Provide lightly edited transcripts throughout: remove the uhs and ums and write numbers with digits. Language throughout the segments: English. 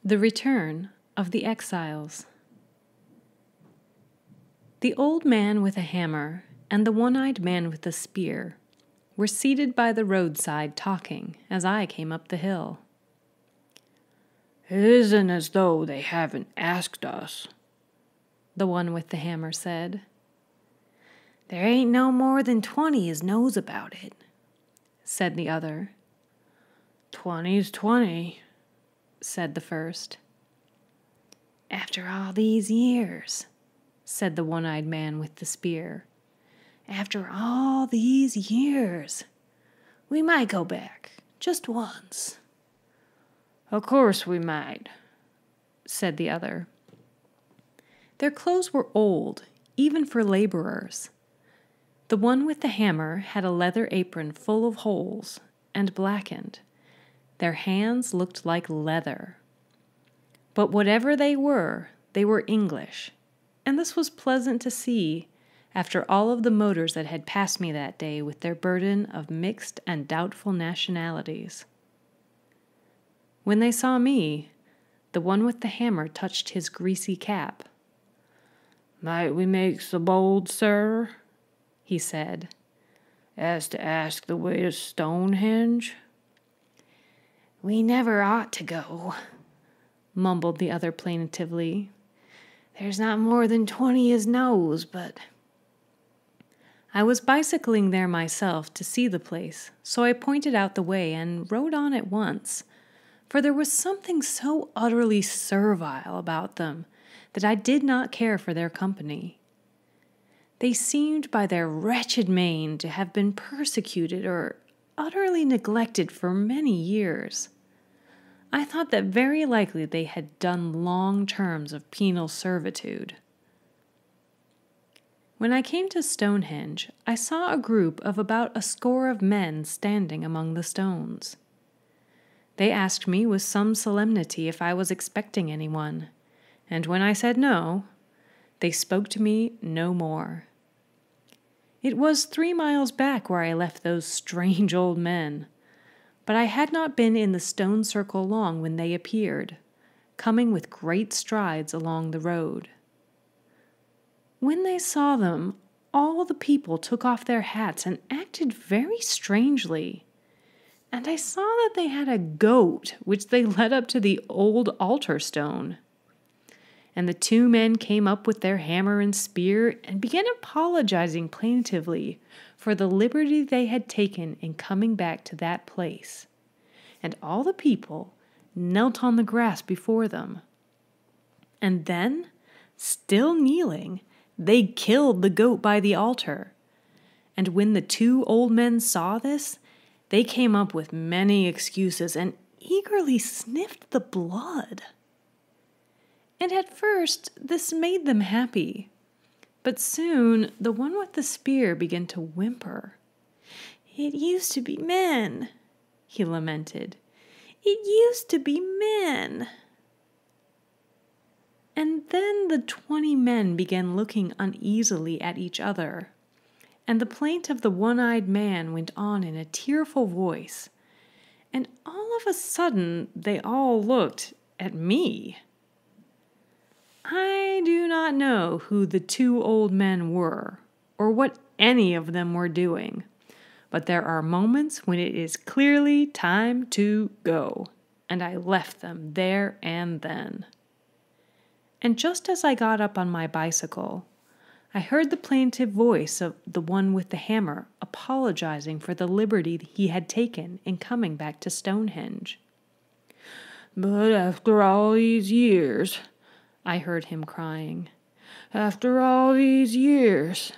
The Return of the Exiles. The old man with a hammer and the one-eyed man with the spear were seated by the roadside talking as I came up the hill. "It isn't as though they haven't asked us," the one with the hammer said. "There ain't no more than 20 as knows about it," said the other. 20's 20, said the first. "After all these years," said the one-eyed man with the spear. "After all these years, we might go back, just once." "Of course we might," said the other. Their clothes were old, even for laborers. The one with the hammer had a leather apron full of holes and blackened. Their hands looked like leather. But whatever they were English, and this was pleasant to see after all of the motors that had passed me that day with their burden of mixed and doubtful nationalities. When they saw me, the one with the hammer touched his greasy cap. "Might we make so bold, sir," he said, "as to ask the way to Stonehenge?" "We never ought to go," mumbled the other plaintively. "There's not more than 20 as knows, but—" I was bicycling there myself to see the place, so I pointed out the way and rode on at once, for there was something so utterly servile about them that I did not care for their company. They seemed by their wretched mien to have been persecuted or utterly neglected for many years. I thought that very likely they had done long terms of penal servitude. When I came to Stonehenge, I saw a group of about a score of men standing among the stones. They asked me with some solemnity if I was expecting anyone, and when I said no, they spoke to me no more. It was 3 miles back where I left those strange old men, but I had not been in the stone circle long when they appeared, coming with great strides along the road. When they saw them, all the people took off their hats and acted very strangely, and I saw that they had a goat which they led up to the old altar stone. And the 2 men came up with their hammer and spear and began apologizing plaintively for the liberty they had taken in coming back to that place. And all the people knelt on the grass before them. And then, still kneeling, they killed the goat by the altar. And when the 2 old men saw this, they came up with many excuses and eagerly sniffed the blood. And at first, this made them happy. But soon, the one with the spear began to whimper. "It used to be men," he lamented. "It used to be men." And then the 20 men began looking uneasily at each other, and the plaint of the one-eyed man went on in a tearful voice, and all of a sudden they all looked at me. I do not know who the 2 old men were, or what any of them were doing, but there are moments when it is clearly time to go, and I left them there and then. And just as I got up on my bicycle, I heard the plaintive voice of the one with the hammer apologizing for the liberty he had taken in coming back to Stonehenge. "But after all these years," I heard him crying. "After all these years."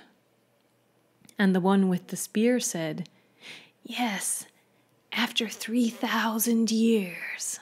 And the one with the spear said, "Yes, after 3,000 years."